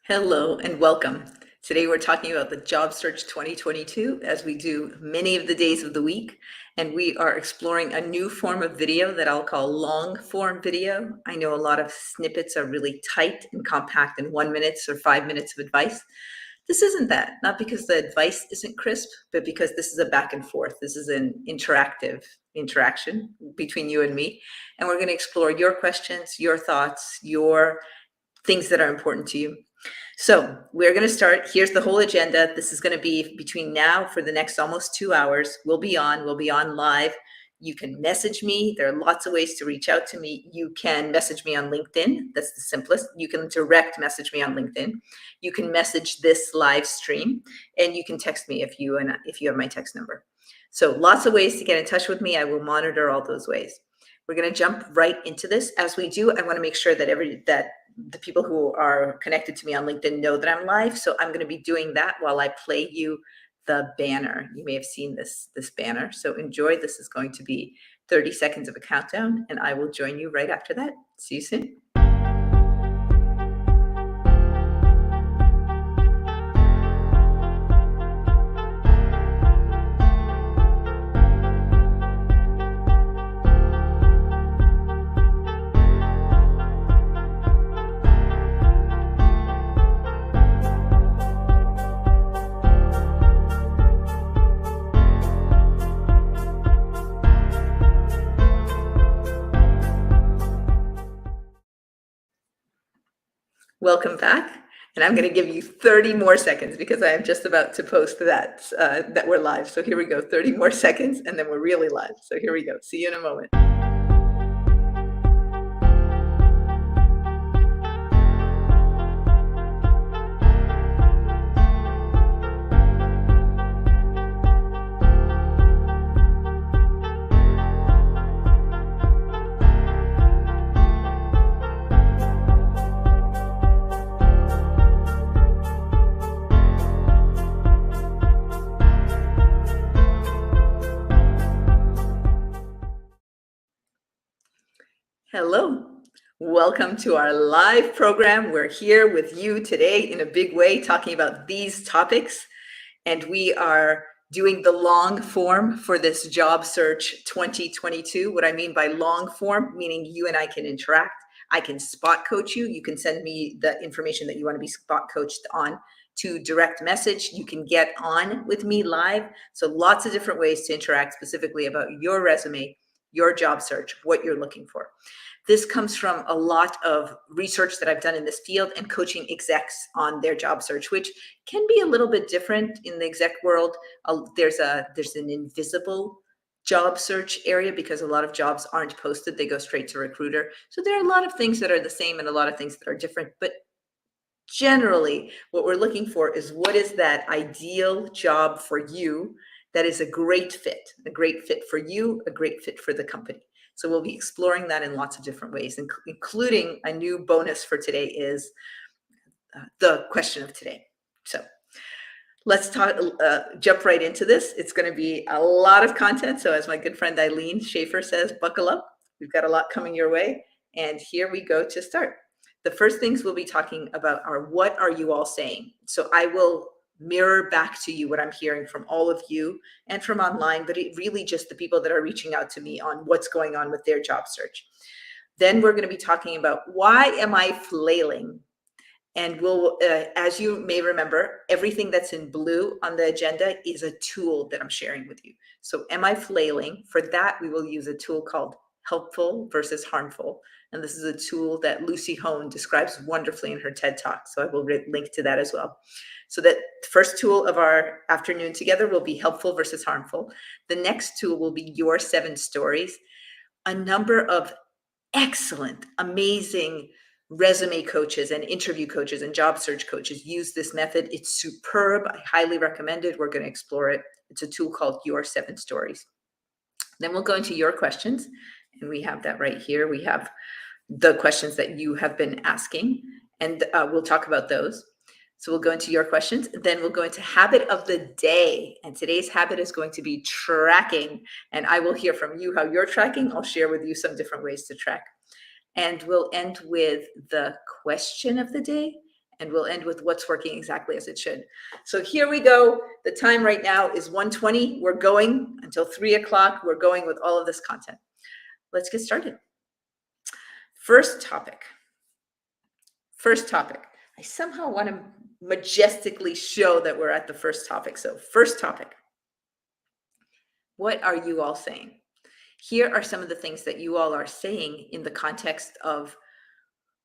Hello and welcome. Today we're talking about the Job Search 2022 as we do many of the days of the week, and we are exploring a new form of video that I'll call long form video. I know a lot of snippets are really tight and compact in 1 minute or 5 minutes of advice. This isn't that, not because the advice isn't crisp, but because this is a back and forth. This is an interactive interaction between you and me, and we're going to explore your questions, your thoughts, your things that are important to you. So we're going to start. Here's the whole agenda. This is going to be between now for the next almost 2 hours. We'll be on live. You can message me. There are lots of ways to reach out to me. You can message me on LinkedIn. That's the simplest. You can direct message me on LinkedIn. You can message this live stream, and you can text me if you have my text number. So lots of ways to get in touch with me. I will monitor all those ways. We're going to jump right into this. As we do, I want to make sure that the people who are connected to me on LinkedIn know that I'm live. So I'm going to be doing that while I play you the banner. You may have seen this banner. So enjoy. This is going to be 30 seconds of a countdown, and I will join you right after that. See you soon. Welcome back. And I'm going to give you 30 more seconds because I am just about to post that we're live. So here we go, 30 more seconds, and then we're really live. So here we go. See you in a moment. Hello, welcome to our live program. We're here with you today in a big way talking about these topics, and we are doing the long form for this Job Search 2022. What I mean by long form, meaning you and I can interact. I can spot coach you. You can send me the information that you want to be spot coached on to direct message. You can get on with me live. So lots of different ways to interact specifically about your resume, your job search, what you're looking for. This comes from a lot of research that I've done in this field and coaching execs on their job search, which can be a little bit different in the exec world. There's an invisible job search area because a lot of jobs aren't posted. They go straight to recruiter. So there are a lot of things that are the same and a lot of things that are different. But generally, what we're looking for is what is that ideal job for you that is a great fit for you, a great fit for the company. So we'll be exploring that in lots of different ways, including a new bonus for today is the question of today. So let's jump right into this. It's going to be a lot of content. So as my good friend Eileen Schaefer says, buckle up. We've got a lot coming your way. And here we go to start. The first things we'll be talking about are what are you all saying? So I will mirror back to you what I'm hearing from all of you and from online, but it really just the people that are reaching out to me on what's going on with their job search. Then we're going to be talking about why am I flailing? And we'll, as you may remember, everything that's in blue on the agenda is a tool that I'm sharing with you. So am I flailing? For that, we will use a tool called helpful versus harmful. And this is a tool that Lucy Hone describes wonderfully in her TED Talk. So I will link to that as well. So that first tool of our afternoon together will be helpful versus harmful. The next tool will be your 7 stories. A number of excellent, amazing resume coaches and interview coaches and job search coaches use this method. It's superb. I highly recommend it. We're going to explore it. It's a tool called Your 7 Stories. Then we'll go into your questions, and we have that right here. We have the questions that you have been asking, and we'll talk about those. So we'll go into your questions, then we'll go into habit of the day. And today's habit is going to be tracking. And I will hear from you how you're tracking. I'll share with you some different ways to track. And we'll end with the question of the day. and we'll end with what's working exactly as it should. So here we go. The time right now is 1:20. We're going until 3 o'clock. We're going with all of this content. Let's get started. First topic. I somehow want to majestically show that we're at the first topic. So first topic. What are you all saying? Here are some of the things that you all are saying in the context of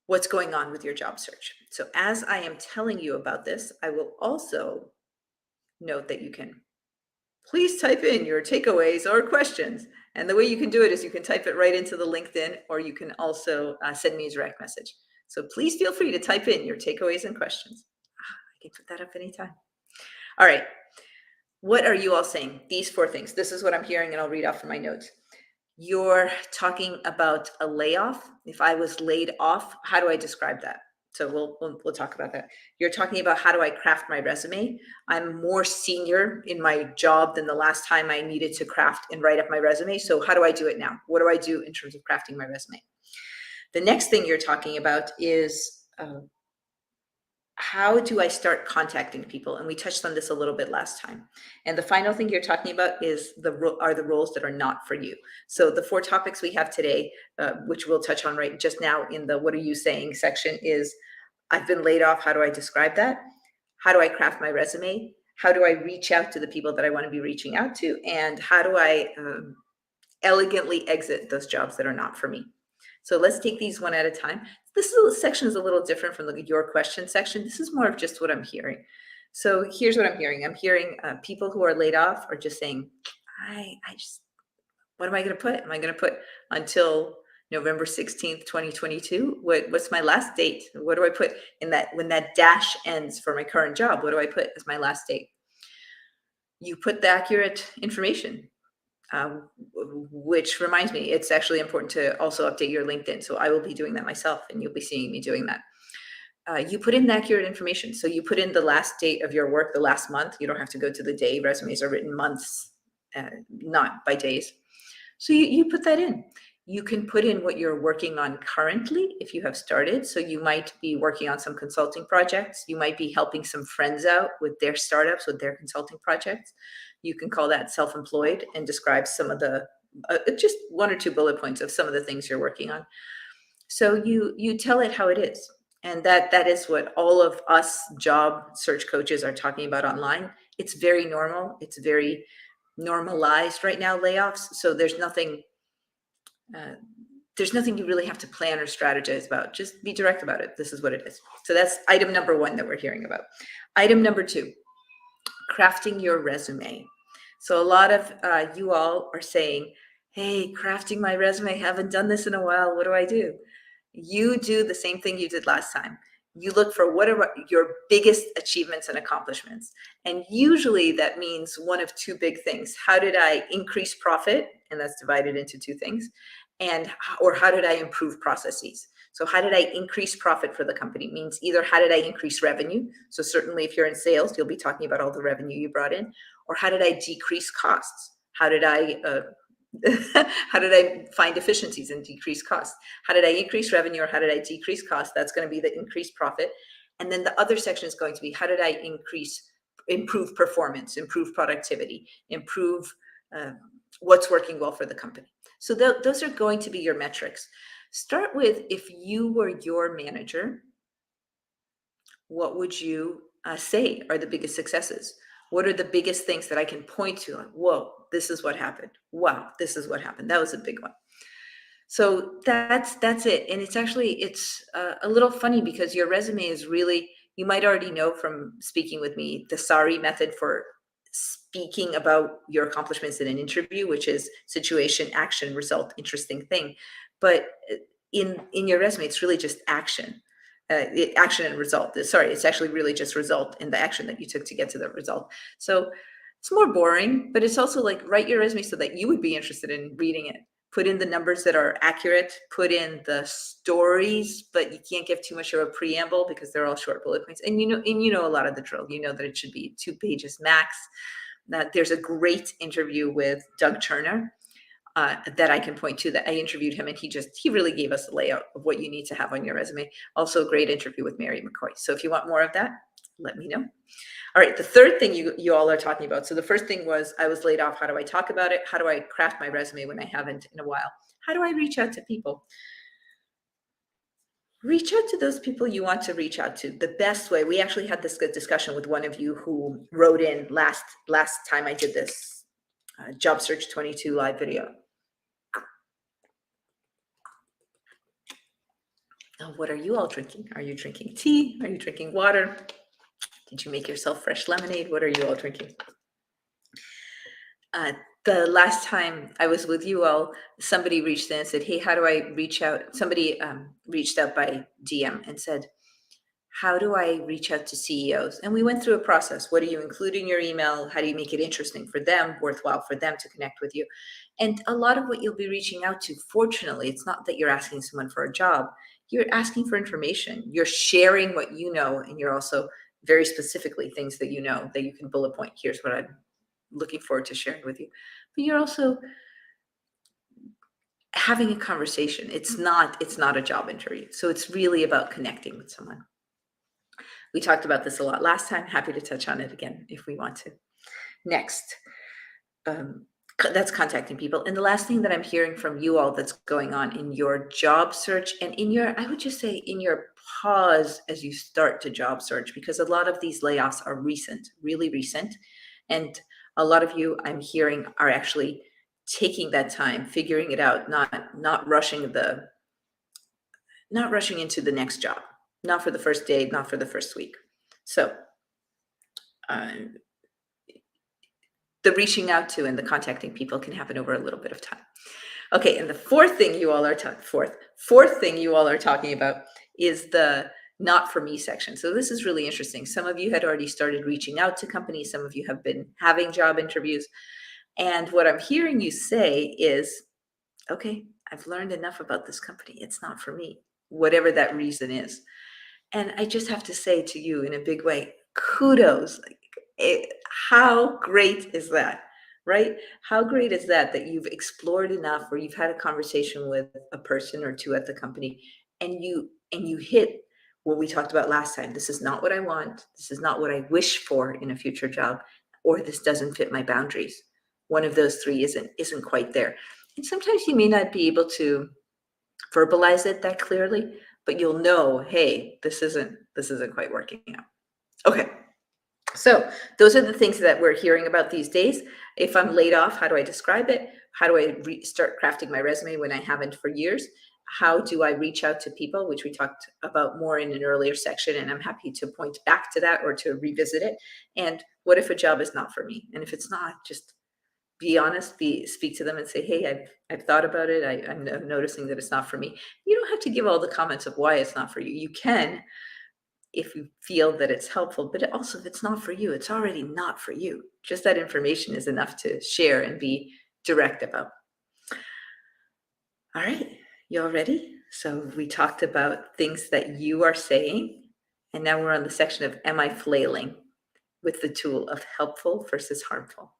what's going on with your job search. So as I am telling you about this, I will also note that you can please type in your takeaways or questions. And the way you can do it is you can type it right into the LinkedIn, or you can also send me a direct message. So please feel free to type in your takeaways and questions. I can put that up anytime. All right. What are you all saying? These 4 things. This is what I'm hearing, and I'll read off from my notes. You're talking about a layoff. If I was laid off, how do I describe that? So we'll talk about that. You're talking about how do I craft my resume? I'm more senior in my job than the last time I needed to craft and write up my resume. So how do I do it now? What do I do in terms of crafting my resume? The next thing you're talking about is how do I start contacting people? And we touched on this a little bit last time. And the final thing you're talking about is the roles that are not for you. So the 4 topics we have today, which we'll touch on right just now in the what are you saying section, is I've been laid off. How do I describe that? How do I craft my resume? How do I reach out to the people that I want to be reaching out to? And how do I elegantly exit those jobs that are not for me? So let's take these one at a time. This section is a little different from your question section. This is more of just what I'm hearing. So here's what I'm hearing. I'm hearing people who are laid off are just saying, I just, what am I going to put? Am I going to put until November 16th, 2022? What's my last date? What do I put in that when that dash ends for my current job? What do I put as my last date? You put the accurate information. Which reminds me, it's actually important to also update your LinkedIn. So I will be doing that myself, and you'll be seeing me doing that. You put in the accurate information. So you put in the last date of your work, the last month. You don't have to go to the day. Resumes are written months, not by days. So you put that in. You can put in what you're working on currently if you have started. So you might be working on some consulting projects. You might be helping some friends out with their startups, with their consulting projects. You can call that self-employed and describe some of the, just 1 or 2 bullet points of some of the things you're working on. So you tell it how it is. And that is what all of us job search coaches are talking about online. It's very normal. It's very normalized right now, layoffs. So there's nothing you really have to plan or strategize about. Just be direct about it. This is what it is. So that's item number 1 that we're hearing about. Item number 2, crafting your resume. So a lot of you all are saying, hey, crafting my resume, haven't done this in a while. What do I do? You do the same thing you did last time. You look for what are your biggest achievements and accomplishments. And usually that means one of 2 big things. How did I increase profit? And that's divided into 2 things. Or how did I improve processes? So how did I increase profit for the company? Means either how did I increase revenue? So certainly if you're in sales, you'll be talking about all the revenue you brought in. Or how did I decrease costs? How did I how did I find efficiencies and decrease costs? How did I increase revenue, or how did I decrease costs? That's going to be the increased profit. And then the other section is going to be how did I improve performance, improve productivity, improve what's working well for the company. So those are going to be your metrics. Start with, if you were your manager, what would you say are the biggest successes? What are the biggest things that I can point to? Like, whoa, this is what happened. Wow, this is what happened. That was a big one. So that's it. And it's a little funny because your resume is really, you might already know from speaking with me, the SARI method for speaking about your accomplishments in an interview, which is situation, action, result, interesting thing. But in your resume, it's really just action. Action and result. Sorry, it's actually really just result in the action that you took to get to the result. So it's more boring, but it's also like, write your resume so that you would be interested in reading it. Put in the numbers that are accurate, put in the stories, but you can't give too much of a preamble because they're all short bullet points. And you know a lot of the drill. You know that it should be 2 pages max. That there's a great interview with Doug Turner that I can point to that I interviewed him, and he really gave us the layout of what you need to have on your resume. Also a great interview with Mary McCoy. So if you want more of that, let me know. All right, the third thing you all are talking about. So the first thing was I was laid off. How do I talk about it? How do I craft my resume when I haven't in a while? How do I reach out to people? Reach out to those people you want to reach out to. The best way, we actually had this good discussion with one of you who wrote in last time I did this Job Search 22 live video. Oh, what are you all drinking? Are you drinking tea? Are you drinking water? Did you make yourself fresh lemonade? What are you all drinking? The last time I was with you all, somebody reached in and said, hey, how do I reach out? Somebody reached out by DM and said, how do I reach out to CEOs? And we went through a process. What do you include in your email? How do you make it interesting for them, worthwhile for them to connect with you? And a lot of what you'll be reaching out to, fortunately, it's not that you're asking someone for a job. You're asking for information. You're sharing what you know, and you're also very specifically things that you know that you can bullet point. Here's what I'm looking forward to sharing with you. But you're also having a conversation. It's not a job interview. So it's really about connecting with someone. We talked about this a lot last time. Happy to touch on it again if we want to. Next, that's contacting people. And the last thing that I'm hearing from you all that's going on in your job search and in your, I would just say in your pause as you start to job search, because a lot of these layoffs are recent, really recent. And a lot of you I'm hearing are actually taking that time, figuring it out, not rushing into the next job. Not for the first day, not for the first week. So the reaching out to and the contacting people can happen over a little bit of time. Okay, and the fourth thing you all are talking about is the not for me section. So this is really interesting. Some of you had already started reaching out to companies. Some of you have been having job interviews. And what I'm hearing you say is, okay, I've learned enough about this company. It's not for me, whatever that reason is. And I just have to say to you in a big way, kudos. How great is that, right? How great is that you've explored enough, or you've had a conversation with a person or two at the company, and you hit what we talked about last time. This is not what I want. This is not what I wish for in a future job, or this doesn't fit my boundaries. One of those three isn't quite there. And sometimes you may not be able to verbalize it that clearly, but you'll know, hey, this isn't quite working out. Okay. So those are the things that we're hearing about these days. If I'm laid off, how do I describe it? How do I start crafting my resume when I haven't for years? How do I reach out to people, which we talked about more in an earlier section, and I'm happy to point back to that or to revisit it. And what if a job is not for me? And if it's not, just be honest, speak to them and say, hey, I've thought about it. I'm noticing that it's not for me. You don't have to give all the comments of why it's not for you. You can, if you feel that it's helpful, but also if it's not for you, it's already not for you. Just that information is enough to share and be direct about. All right, you all ready? So we talked about things that you are saying, and now we're on the section of am I flailing with the tool of helpful versus harmful.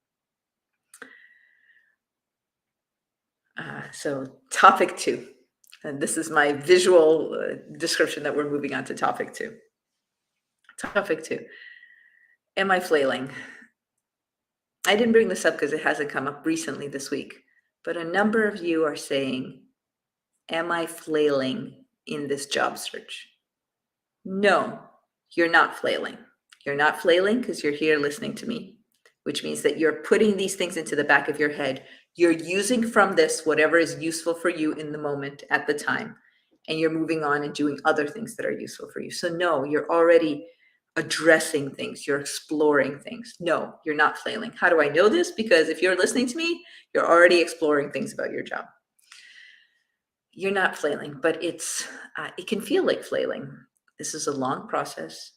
So topic 2, and this is my visual description that we're moving on to topic 2. Topic 2, am I flailing? I didn't bring this up because it hasn't come up recently this week, but a number of you are saying, am I flailing in this job search? No, you're not flailing. You're not flailing because you're here listening to me, which means that you're putting these things into the back of your head. You're using from this whatever is useful for you in the moment at the time, and you're moving on and doing other things that are useful for you. So no, you're already addressing things. You're exploring things. No, you're not flailing. How do I know this? Because if you're listening to me, you're already exploring things about your job. You're not flailing, but it can feel like flailing. This is a long process.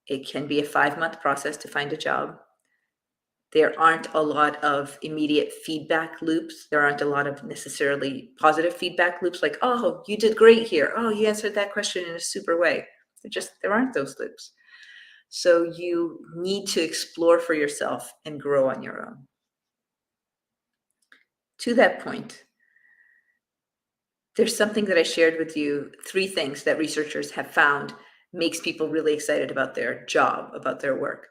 It can be a 5-month process to find a job. There aren't a lot of immediate feedback loops. There aren't a lot of necessarily positive feedback loops like, oh, you did great here. Oh, you answered that question in a super way. There aren't those loops. So you need to explore for yourself and grow on your own. To that point, There's something that I shared with you, 3 things that researchers have found makes people really excited about their job, about their work.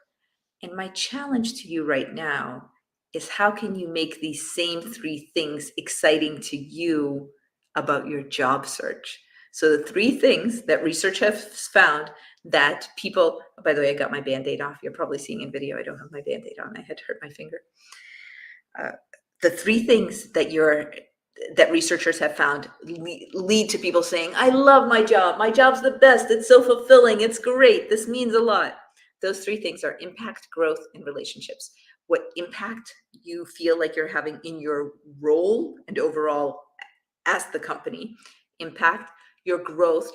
And my challenge to you right now is how can you make these same 3 things exciting to you about your job search? So the 3 things that research has found that people, by the way, I got my Band-Aid off. You're probably seeing in video, I don't have my Band-Aid on. I had hurt my finger. The 3 things that researchers have found lead to people saying, I love my job. My job's the best. It's so fulfilling. It's great. This means a lot. Those 3 things are impact, growth, and relationships. What impact you feel like you're having in your role and overall as the company, impact, your growth,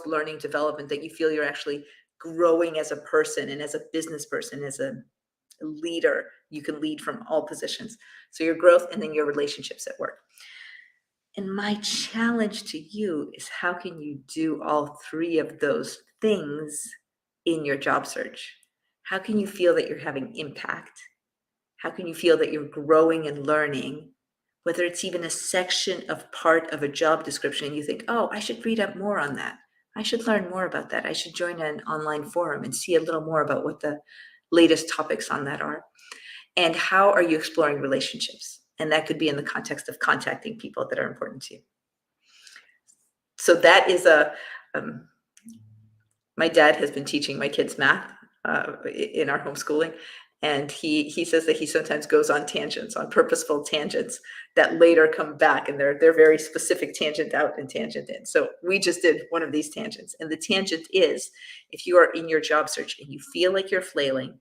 learning, development, that you feel you're actually growing as a person and as a business person, as a leader. You can lead from all positions. So your growth and then your relationships at work. And my challenge to you is how can you do all 3 of those things in your job search? How can you feel that you're having impact? How can you feel that you're growing and learning? Whether it's even a section of part of a job description and you think, oh, I should read up more on that. I should learn more about that. I should join an online forum and see a little more about what the latest topics on that are. And how are you exploring relationships? And that could be in the context of contacting people that are important to you. So that is my dad has been teaching my kids math in our homeschooling. And he says that he sometimes goes on tangents, on purposeful tangents that later come back, and they're very specific, tangent out and tangent in. So we just did one of these tangents. And the tangent is, if you are in your job search and you feel like you're flailing,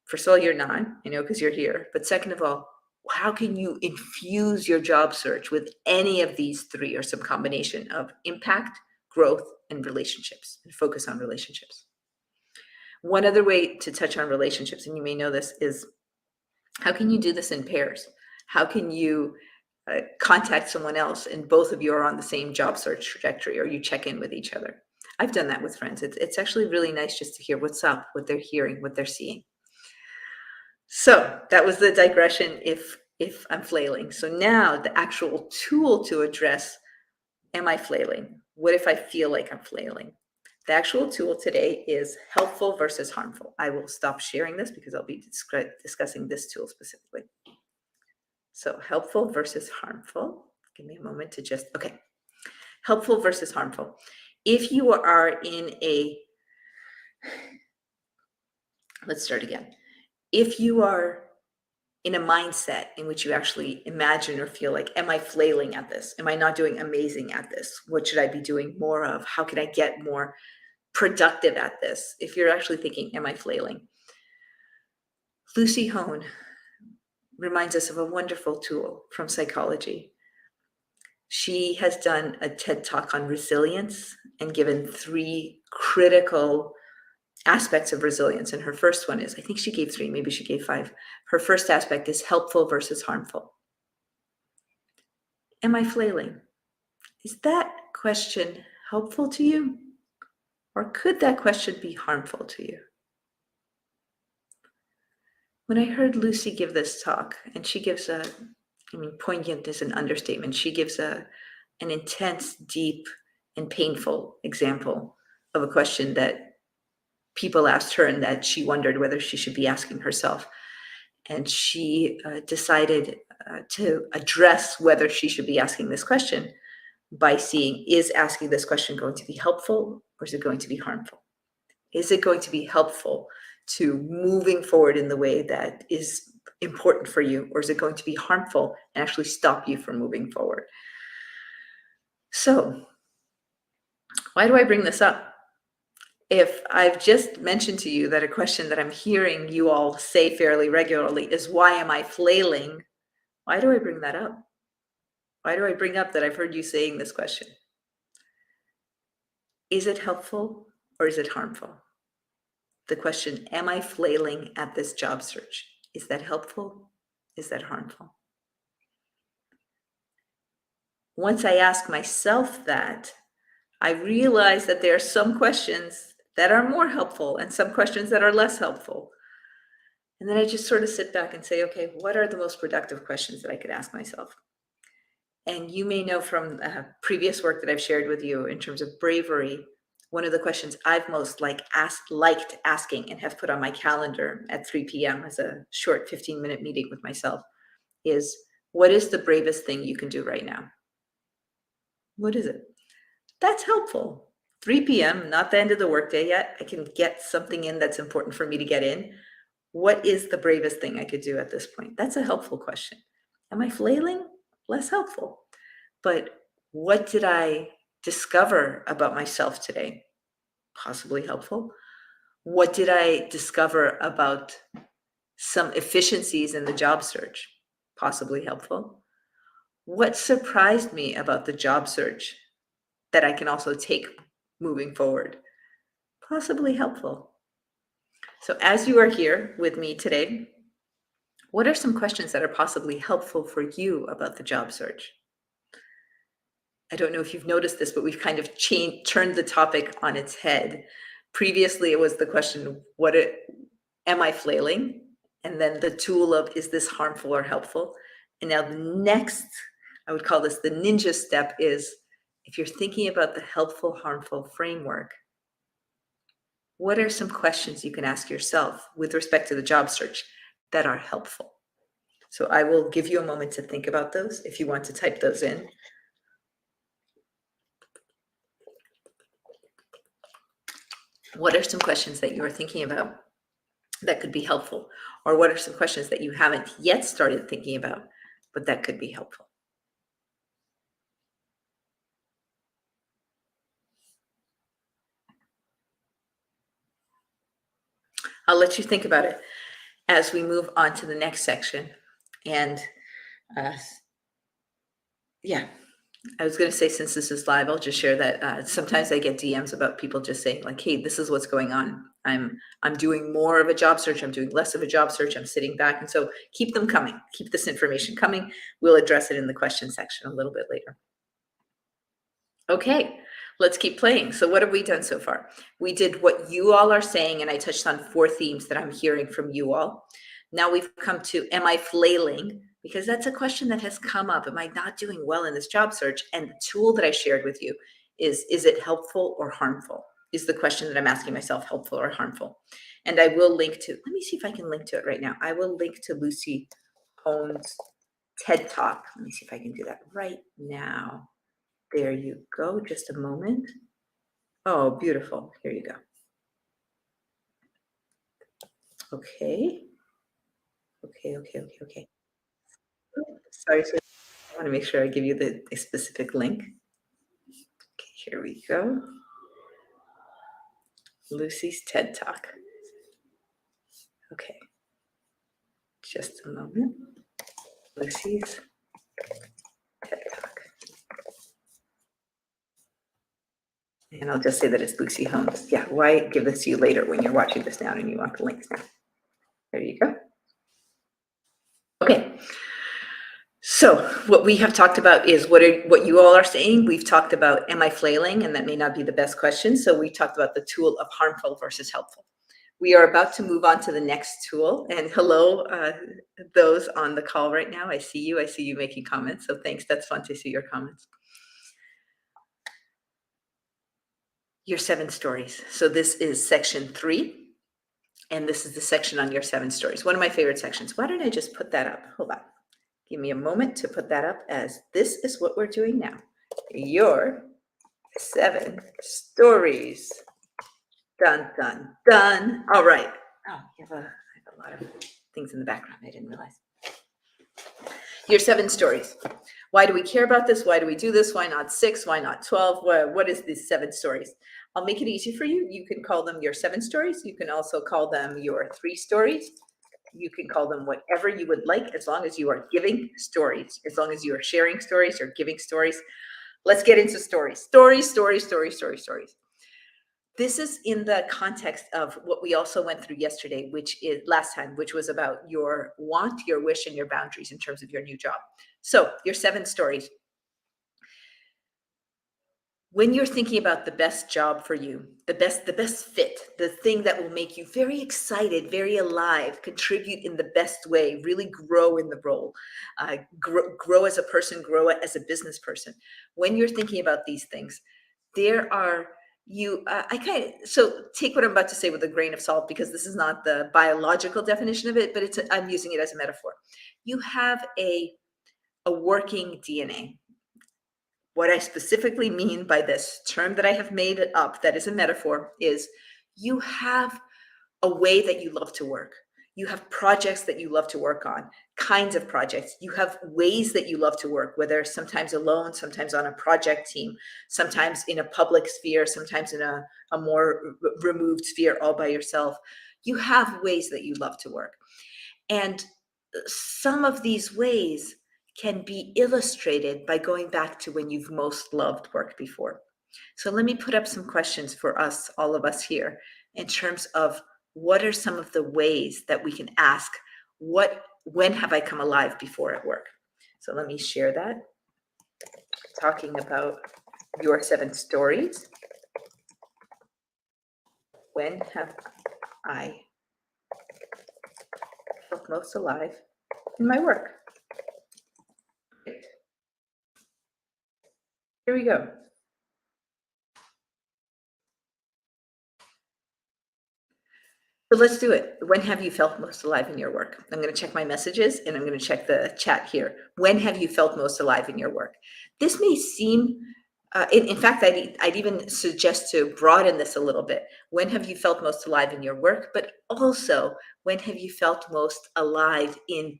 first of all, you're not, because you're here. But second of all, how can you infuse your job search with any of these 3 or some combination of impact, growth, and relationships, and focus on relationships? One other way to touch on relationships, and you may know this, is how can you do this in pairs? How can you contact someone else and both of you are on the same job search trajectory, or you check in with each other? I've done that with friends. It's actually really nice just to hear what's up, what they're hearing, what they're seeing. So that was the digression if I'm flailing. So now the actual tool to address, am I flailing? What if I feel like I'm flailing? The actual tool today is helpful versus harmful. I will stop sharing this because I'll be discussing this tool specifically. So helpful versus harmful. Give me a moment to okay. Helpful versus harmful. If you are let's start again. If you are in a mindset in which you actually imagine or feel like, am I flailing at this? Am I not doing amazing at this? What should I be doing more of? How can I get more productive at this? If you're actually thinking, am I flailing? Lucy Hone reminds us of a wonderful tool from psychology. She has done a TED Talk on resilience and given 3 critical aspects of resilience. And her first one is, I think she gave 3, maybe she gave 5. Her first aspect is helpful versus harmful. Am I flailing? Is that question helpful to you? Or could that question be harmful to you? When I heard Lucy give this talk, and she gives poignant is an understatement. She gives an intense, deep, and painful example of a question that people asked her and that she wondered whether she should be asking herself. And she decided to address whether she should be asking this question by seeing, is asking this question going to be helpful or is it going to be harmful? Is it going to be helpful to moving forward in the way that is important for you, or is it going to be harmful and actually stop you from moving forward? So why do I bring this up? If I've just mentioned to you that a question that I'm hearing you all say fairly regularly is, why am I flailing? Why do I bring that up? Why do I bring up that I've heard you saying this question? Is it helpful or is it harmful? The question, am I flailing at this job search? Is that helpful? Is that harmful? Once I ask myself that, I realize that there are some questions that are more helpful and some questions that are less helpful. And then I just sort of sit back and say, okay, what are the most productive questions that I could ask myself? And you may know from previous work that I've shared with you in terms of bravery, one of the questions I've most liked asking and have put on my calendar at 3 p.m. as a short 15-minute meeting with myself is, what is the bravest thing you can do right now? What is it? That's helpful. 3 p.m., not the end of the workday yet. I can get something in that's important for me to get in. What is the bravest thing I could do at this point? That's a helpful question. Am I flailing? Less helpful. But what did I discover about myself today? Possibly helpful. What did I discover about some efficiencies in the job search? Possibly helpful. What surprised me about the job search that I can also take moving forward? Possibly helpful. So as you are here with me today, what are some questions that are possibly helpful for you about the job search? I don't know if you've noticed this, but we've kind of turned the topic on its head. Previously, it was the question, am I flailing? And then the tool of, is this harmful or helpful? And now the next, I would call this the ninja step, is if you're thinking about the helpful, harmful framework, what are some questions you can ask yourself with respect to the job search that are helpful? So I will give you a moment to think about those if you want to type those in. What are some questions that you are thinking about that could be helpful? Or what are some questions that you haven't yet started thinking about, but that could be helpful? I'll let you think about it as we move on to the next section. And yeah, I was going to say, since this is live, I'll just share that sometimes I get DMs about people just saying like, hey, this is what's going on. I'm doing more of a job search. I'm doing less of a job search. I'm sitting back. And so keep them coming. Keep this information coming. We'll address it in the question section a little bit later. Okay, let's keep playing. So what have we done so far? We did what you all are saying, and I touched on 4 themes that I'm hearing from you all. Now we've come to, am I flailing? Because that's a question that has come up. Am I not doing well in this job search? And the tool that I shared with you is it helpful or harmful? Is the question that I'm asking myself helpful or harmful? And I will link to, let me see if I can link to it right now. I will link to Lucy Hone's TED Talk. Let me see if I can do that right now. There you go. Just a moment. Oh, beautiful. Here you go. Okay. Okay. Sorry, I want to make sure I give you the specific link. Okay, here we go. Lucy's TED Talk. Okay. Just a moment. Lucy's TED Talk. And I'll just say that it's Lucy Holmes. Yeah, why give this to you later when you're watching this now and you want the links now? There you go. Okay. So what we have talked about is what you all are saying. We've talked about, am I flailing? And that may not be the best question. So we talked about the tool of harmful versus helpful. We are about to move on to the next tool. And hello, those on the call right now. I see you making comments. So thanks. That's fun to see your comments. Your 7 stories. So this is section 3. And this is the section on your 7 stories. One of my favorite sections. Why don't I just put that up? Hold on. Give me a moment to put that up, as this is what we're doing now. Your 7 stories. Dun, dun, dun. All right. Oh, I have a lot of things in the background I didn't realize. Your 7 stories. Why do we care about this? Why do we do this? Why not 6? Why not 12? What is these 7 stories? I'll make it easy for you. You can call them your 7 stories. You can also call them your 3 stories. You can call them whatever you would like, as long as you are giving stories, as long as you are sharing stories or giving stories. Let's get into stories. Stories. This is in the context of what we also went through yesterday, which is last time, which was about your want, your wish, and your boundaries in terms of your new job. So your 7 stories. When you're thinking about the best job for you, the best fit, the thing that will make you very excited, very alive, contribute in the best way, really grow in the role, grow as a person, grow as a business person. When you're thinking about these things, there are you I kind of, so take what I'm about to say with a grain of salt, because this is not the biological definition of it, but I'm using it as a metaphor. You have a working DNA. What I specifically mean by this term that I have made up, that is a metaphor, is you have a way that you love to work. You have projects that you love to work on, kinds of projects. You have ways that you love to work, whether sometimes alone, sometimes on a project team, sometimes in a public sphere, sometimes in a more removed sphere all by yourself. You have ways that you love to work. And some of these ways can be illustrated by going back to when you've most loved work before. So let me put up some questions for us, all of us here, in terms of what are some of the ways that we can ask, when have I come alive before at work? So let me share that. Talking about your 7 stories. When have I felt most alive in my work? Here we go. So let's do it. When have you felt most alive in your work? I'm going to check my messages and I'm going to check the chat here. When have you felt most alive in your work? This may seem, in fact, I'd even suggest to broaden this a little bit. When have you felt most alive in your work? But also, when have you felt most alive in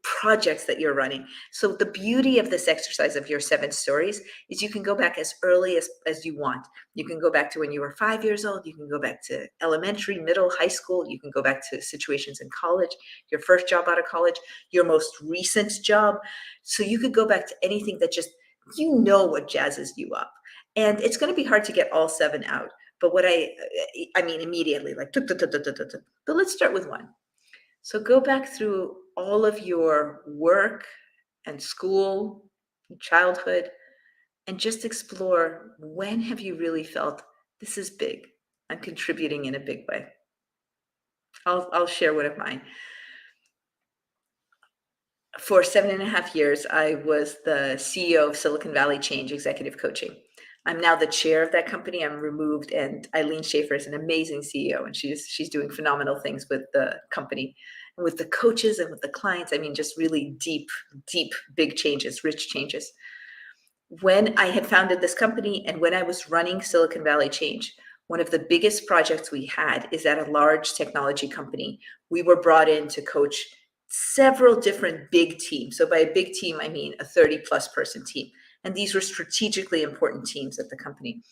projects that you're running? So the beauty of this exercise of your 7 stories is you can go back as early as you want. You can go back to when you were 5 years old. You can go back to elementary, middle, high school. You can go back to situations in college, your first job out of college, your most recent job. So you could go back to anything that just, what jazzes you up. And it's going to be hard to get all 7 out. But what I mean, immediately, like, but let's start with one. So go back through all of your work and school, childhood, and just explore, when have you really felt this is big? I'm contributing in a big way. I'll share one of mine. For 7.5 years, I was the CEO of Silicon Valley Change Executive Coaching. I'm now the chair of that company. I'm removed, and Eileen Schaefer is an amazing CEO, and she's doing phenomenal things with the company and with the coaches and with the clients. I mean, just really deep, big changes, rich changes. When I had founded this company and when I was running Silicon Valley Change, one of the biggest projects we had is at a large technology company. We were brought in to coach several different big teams. So by a big team, I mean a 30+ person team. And these were strategically important teams at the company.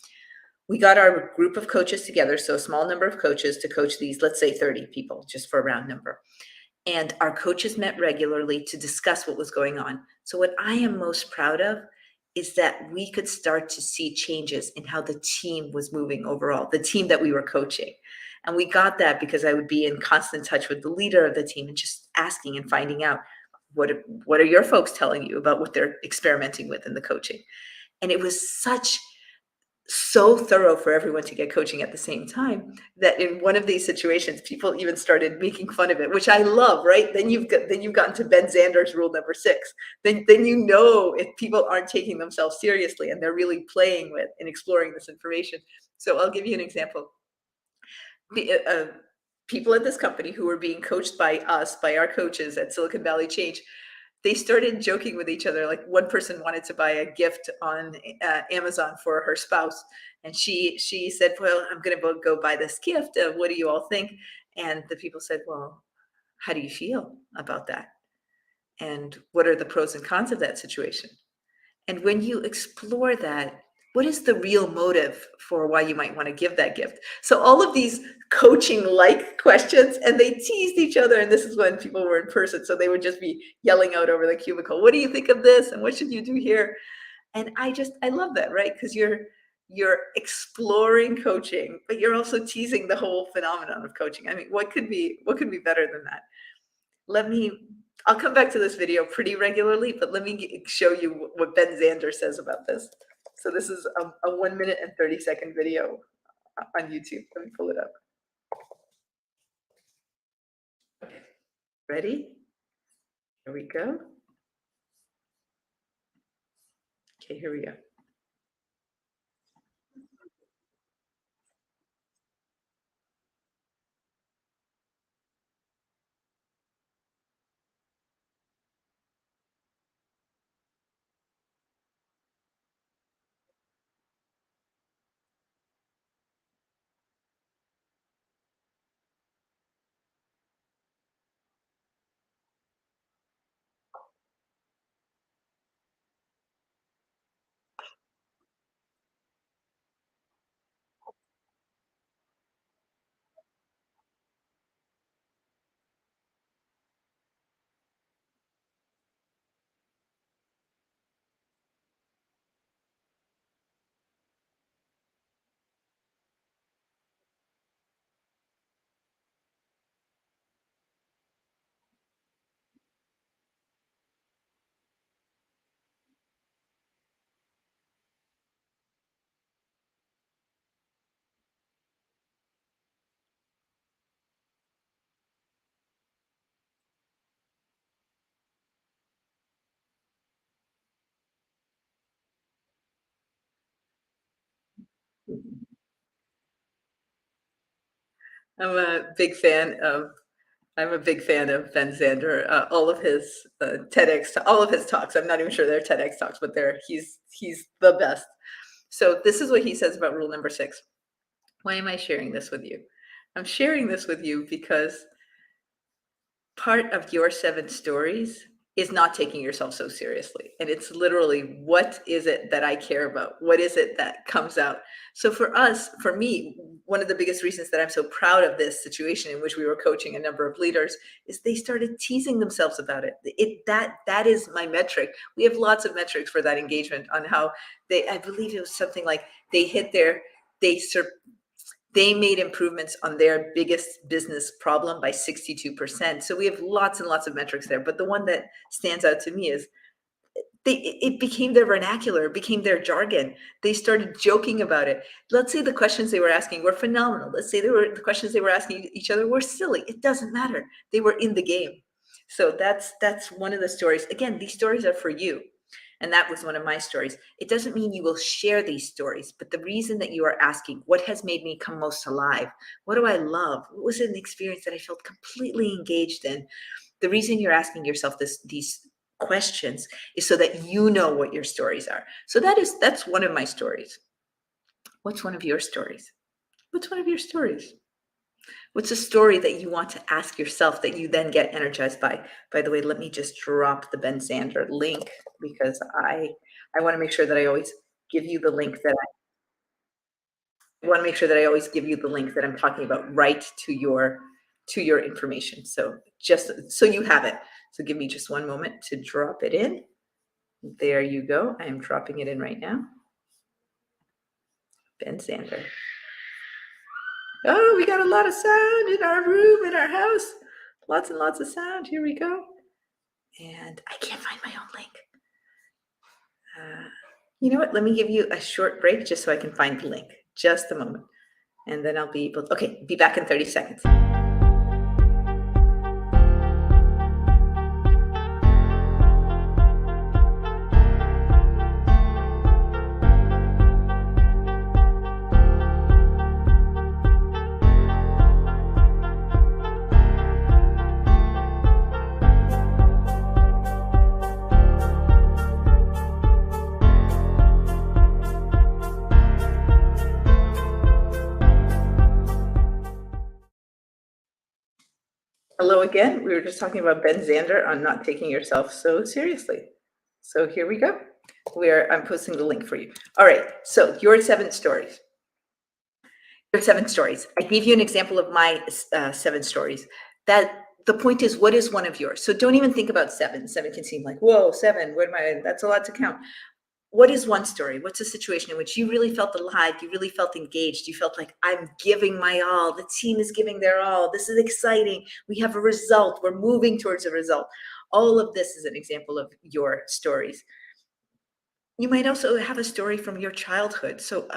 We got our group of coaches together, so a small number of coaches, to coach these, let's say 30 people, just for a round number. And our coaches met regularly to discuss what was going on. So what I am most proud of is that we could start to see changes in how the team was moving overall, the team that we were coaching. And we got that because I would be in constant touch with the leader of the team and just asking and finding out, what are your folks telling you about what they're experimenting with in the coaching? And it was so thorough for everyone to get coaching at the same time that in one of these situations, people even started making fun of it, which I love, right? Then you've gotten to Ben Zander's rule number 6. Then if people aren't taking themselves seriously and they're really playing with and exploring this information. So I'll give you an example. People at this company who were being coached by us, by our coaches at Silicon Valley Change, they started joking with each other. Like, one person wanted to buy a gift on Amazon for her spouse. And she said, well, I'm going to go buy this gift. What do you all think? And the people said, well, how do you feel about that? And what are the pros and cons of that situation? And when you explore that, what is the real motive for why you might want to give that gift? So all of these coaching-like questions, and they teased each other. And this is when people were in person. So they would just be yelling out over the cubicle, what do you think of this? And what should you do here? And I love that, right? Because you're exploring coaching, but you're also teasing the whole phenomenon of coaching. I mean, what could be better than that? I'll come back to this video pretty regularly, but let me show you what Ben Zander says about this. So this is a 1 minute and 30-second video on YouTube. Let me pull it up. Okay, ready? Here we go. Okay, here we go. I'm a big fan of I'm a big fan of Ben Zander. All of his TEDx, all of his talks. I'm not even sure they're TEDx talks, but he's the best. So this is what he says about rule number 6. Why am I sharing this with you? I'm sharing this with you because part of your 7 stories is not taking yourself so seriously. And it's literally, what is it that I care about? What is it that comes out? So for us, for me, one of the biggest reasons that I'm so proud of this situation in which we were coaching a number of leaders is they started teasing themselves about it. That is my metric. We have lots of metrics for that engagement on how I believe it was something like they hit their, they made improvements on their biggest business problem by 62%. So we have lots and lots of metrics there. But the one that stands out to me is it became their vernacular, it became their jargon. They started joking about it. Let's say the questions they were asking were phenomenal. Let's say the questions they were asking each other were silly. It doesn't matter. They were in the game. So that's one of the stories. Again, these stories are for you. And that was one of my stories. It doesn't mean you will share these stories, but the reason that you are asking, what has made me come most alive? What do I love? What was an experience that I felt completely engaged in? The reason you're asking yourself these questions is so that you know what your stories are. So that's one of my stories. What's one of your stories? What's one of your stories? What's a story that you want to ask yourself that you then get energized by? By the way, let me just drop the Ben Zander link because I want to make sure that I always give you the link that I want to make sure that I always give you the link that I'm talking about right to your information. So just so you have it. So give me just one moment to drop it in. There you go. I am dropping it in right now. Ben Zander. Oh, we got a lot of sound in our room, in our house. Lots and lots of sound. Here we go. And I can't find my own link. You know what? Let me give you a short break just so I can find the link. Just a moment. And then I'll be able to, okay, be back in 30 seconds. Hello again. We were just talking about Ben Zander on not taking yourself so seriously. So here we go. I'm posting the link for you. All right. So your 7 stories. Your 7 stories. I gave you an example of my 7 stories. That the point is, what is one of yours? So don't even think about 7. 7 can seem like, whoa, 7. Where am I? That's a lot to count. What is one story? What's a situation in which you really felt alive? You really felt engaged. You felt like, I'm giving my all. The team is giving their all. This is exciting. We have a result. We're moving towards a result. All of this is an example of your stories. You might also have a story from your childhood. So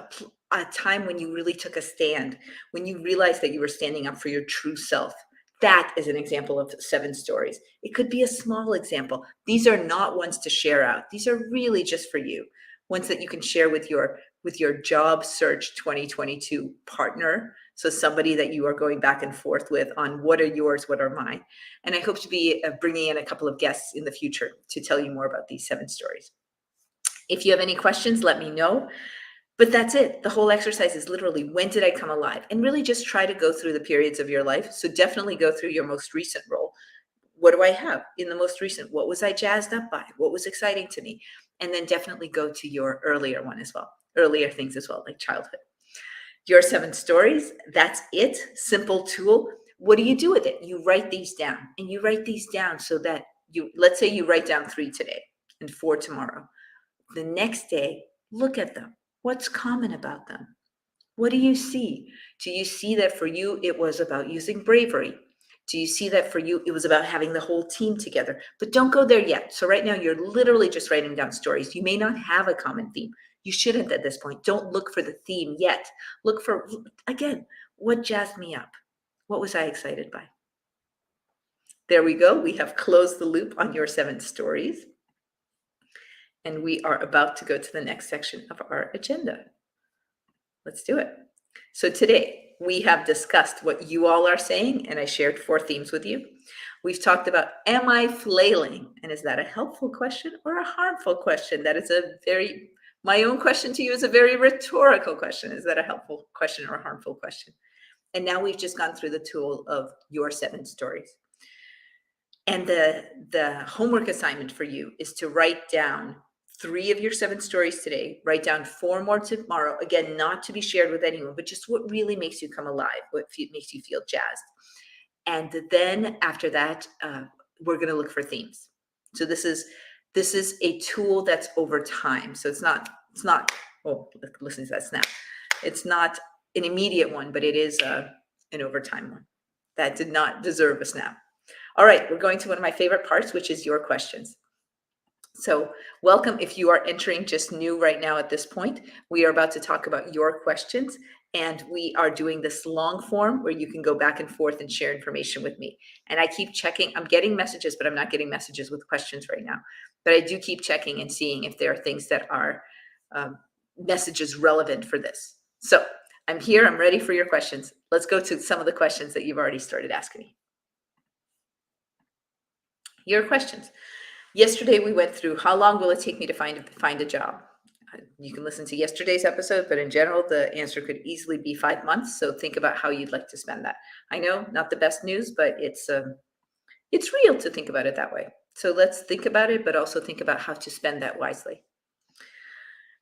a time when you really took a stand, when you realized that you were standing up for your true self. That is an example of 7 stories. It could be a small example. These are not ones to share out. These are really just for you. Ones that you can share with your job search 2022 partner. So somebody that you are going back and forth with on what are yours, what are mine. And I hope to be bringing in a couple of guests in the future to tell you more about these 7 stories. If you have any questions, let me know. But that's it. The whole exercise is literally, when did I come alive? And really just try to go through the periods of your life. So definitely go through your most recent role. What do I have in the most recent? What was I jazzed up by? What was exciting to me? And then definitely go to your earlier one as well, earlier things as well, like childhood. Your 7 stories, that's it. Simple tool. What do you do with it? You write these down, and you write these down so that let's say you write down 3 today and 4 tomorrow. The next day, look at them. What's common about them? What do you see? Do you see that for you, it was about using bravery? Do you see that for you, it was about having the whole team together? But don't go there yet. So right now, you're literally just writing down stories. You may not have a common theme. You shouldn't at this point. Don't look for the theme yet. Look for, again, what jazzed me up? What was I excited by? There we go. We have closed the loop on your 7 stories. And we are about to go to the next section of our agenda. Let's do it. So today we have discussed what you all are saying, and I shared 4 themes with you. We've talked about, am I flailing? And is that a helpful question or a harmful question? That is my own question to you is a very rhetorical question. Is that a helpful question or a harmful question? And now we've just gone through the tool of your 7 stories. And the homework assignment for you is to write down 3 of your 7 stories today, write down 4 more tomorrow, again, not to be shared with anyone, but just what really makes you come alive, what makes you feel jazzed. And then after that, we're going to look for themes. So this is a tool that's over time. So it's not, oh, listen to that snap. It's not an immediate one, but it is an overtime one. That did not deserve a snap. All right, we're going to one of my favorite parts, which is your questions. So welcome. If you are entering just new right now at this point, we are about to talk about your questions, and we are doing this long form where you can go back and forth and share information with me. And I keep checking. I'm getting messages, but I'm not getting messages with questions right now. But I do keep checking and seeing if there are things that are messages relevant for this. So I'm here. I'm ready for your questions. Let's go to some of the questions that you've already started asking me. Your questions. Yesterday, we went through how long will it take me to find a job? You can listen to yesterday's episode, but in general, the answer could easily be 5 months. So think about how you'd like to spend that. I know, not the best news, but it's real to think about it that way. So let's think about it, but also think about how to spend that wisely.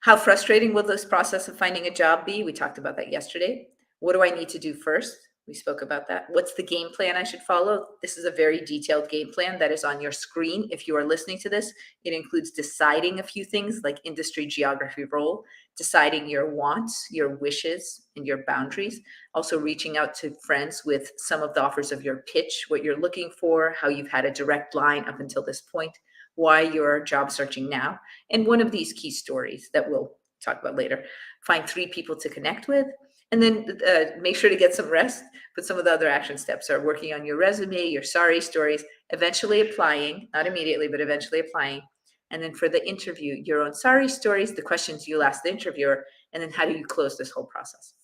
How frustrating will this process of finding a job be? We talked about that yesterday. What do I need to do first? We spoke about that. What's the game plan I should follow? This is a very detailed game plan that is on your screen. If you are listening to this, it includes deciding a few things like industry, geography, role, deciding your wants, your wishes, and your boundaries. Also reaching out to friends with some of the offers of your pitch, what you're looking for, how you've had a direct line up until this point, why you're job searching now, and one of these key stories that we'll talk about later. Find 3 people to connect with, and then make sure to get some rest. But some of the other action steps are working on your resume, your sorry stories, eventually applying, not immediately, but eventually applying. And then for the interview, your own sorry stories, the questions you'll ask the interviewer, and then how do you close this whole process?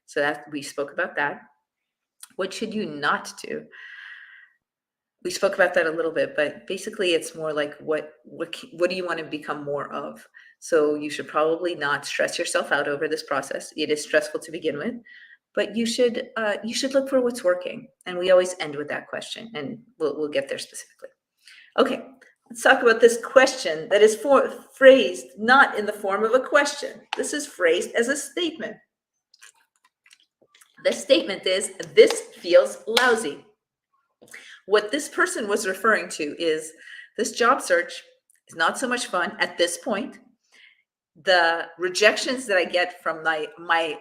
So that we spoke about that. What should you not do? We spoke about that a little bit, but basically it's more like what do you want to become more of? So you should probably not stress yourself out over this process. It is stressful to begin with, but you should look for what's working. And we always end with that question, and we'll get there specifically. Okay, let's talk about this question that is phrased not in the form of a question. This is phrased as a statement. The statement is, this feels lousy. What this person was referring to is, this job search is not so much fun at this point. The rejections that I get from my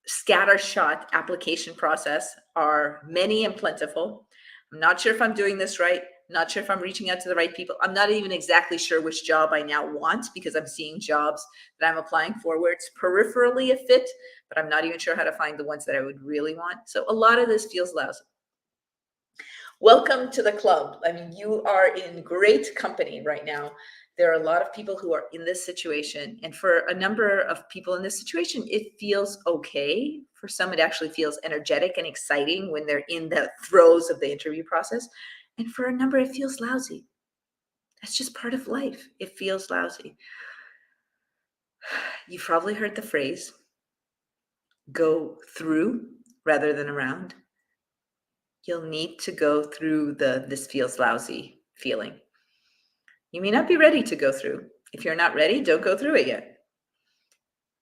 scattershot application process are many and plentiful. I'm not sure if I'm doing this right. Not sure if I'm reaching out to the right people. I'm not even exactly sure which job I now want, because I'm seeing jobs that I'm applying for where it's peripherally a fit, but I'm not even sure how to find the ones that I would really want. So a lot of this feels lousy. Welcome to the club. I mean, you are in great company right now. There are a lot of people who are in this situation. And for a number of people in this situation, it feels okay. For some, it actually feels energetic and exciting when they're in the throes of the interview process. And for a number, it feels lousy. That's just part of life. It feels lousy. You've probably heard the phrase, go through rather than around. You'll need to go through this feels lousy feeling. You may not be ready to go through. If you're not ready, don't go through it yet.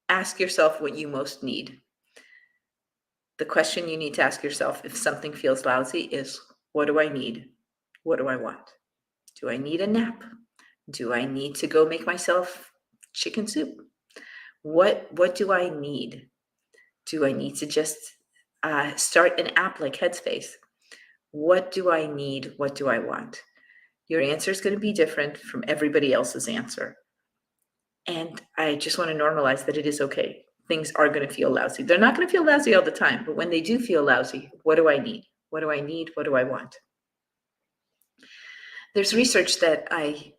Ask yourself what you most need. The question you need to ask yourself if something feels lousy is, what do I need? What do I want? Do I need a nap? Do I need to go make myself chicken soup? What do I need? Do I need to just start an app like Headspace? What do I need? What do I want? Your answer is going to be different from everybody else's answer. And I just want to normalize that it is okay. Things are going to feel lousy. They're not going to feel lousy all the time, but when they do feel lousy, what do I need? What do I need? What do I want? There's research that I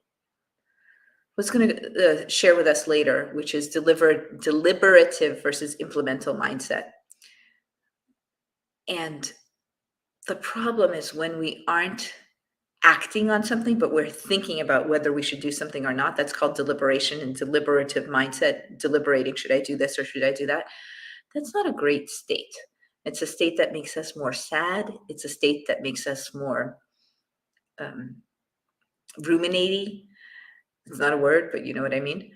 was going to share with us later, which is deliberative versus implemental mindset. And the problem is when we aren't acting on something, but we're thinking about whether we should do something or not. That's called deliberation and deliberative mindset. Deliberating, should I do this or should I do that? That's not a great state. It's a state that makes us more sad. It's a state that makes us more ruminating. It's not a word, but you know what I mean.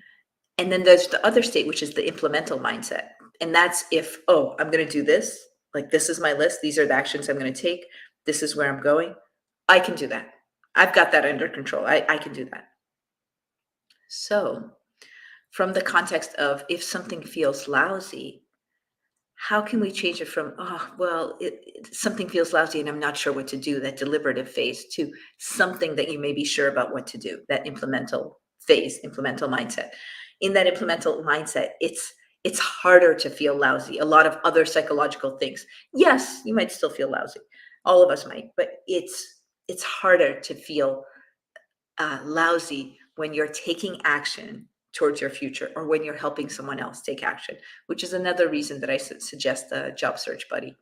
And then there's the other state, which is the implemental mindset. And that's if, oh, I'm going to do this. Like, this is my list. These are the actions I'm going to take. This is where I'm going. I can do that. I've got that under control. I can do that. So from the context of if something feels lousy, how can we change it from, oh, well, something feels lousy and I'm not sure what to do, that deliberative phase, to something that you may be sure about what to do, that implemental phase, implemental mindset. In that implemental mindset, it's harder to feel lousy. A lot of other psychological things. Yes, you might still feel lousy. All of us might, but it's harder to feel lousy when you're taking action towards your future, or when you're helping someone else take action, which is another reason that I suggest a job search buddy,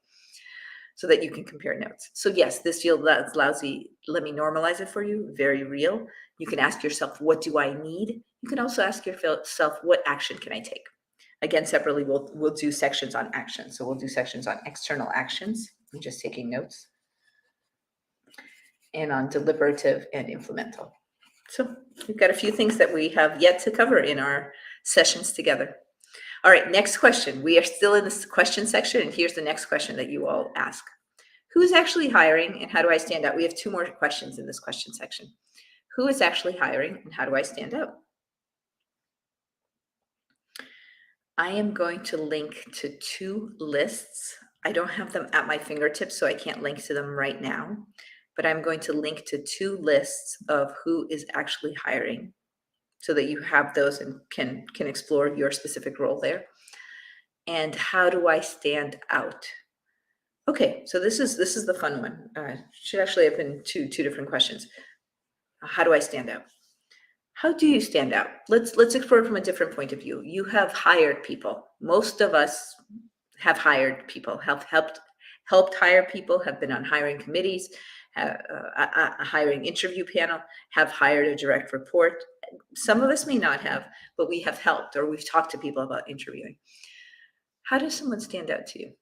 so that you can compare notes. So yes, this feels lousy. Let me normalize it for you. Very real. You can ask yourself, what do I need? You can also ask yourself, what action can I take? Again, separately, we'll do sections on action. So we'll do sections on external actions. I'm just taking notes. And on deliberative and implemental. So we've got a few things that we have yet to cover in our sessions together. All right, next question. We are still in this question section, and here's the next question that you all ask. Who's actually hiring, and how do I stand out? We have two more questions in this question section. Who is actually hiring, and how do I stand out? I am going to link to two lists. I don't have them at my fingertips, so I can't link to them right now, but I'm going to link to two lists of who is actually hiring, so that you have those and can explore your specific role there. And how do I stand out? Okay, so this is the fun one. Should actually have been two different questions. How do I stand out? How do you stand out? Let's explore it from a different point of view. You have hired people. Most of us have hired people, have helped hire people, have been on hiring committees, a hiring interview panel, have hired a direct report. Some of us may not have, but we have helped, or we've talked to people about interviewing. How does someone stand out to you?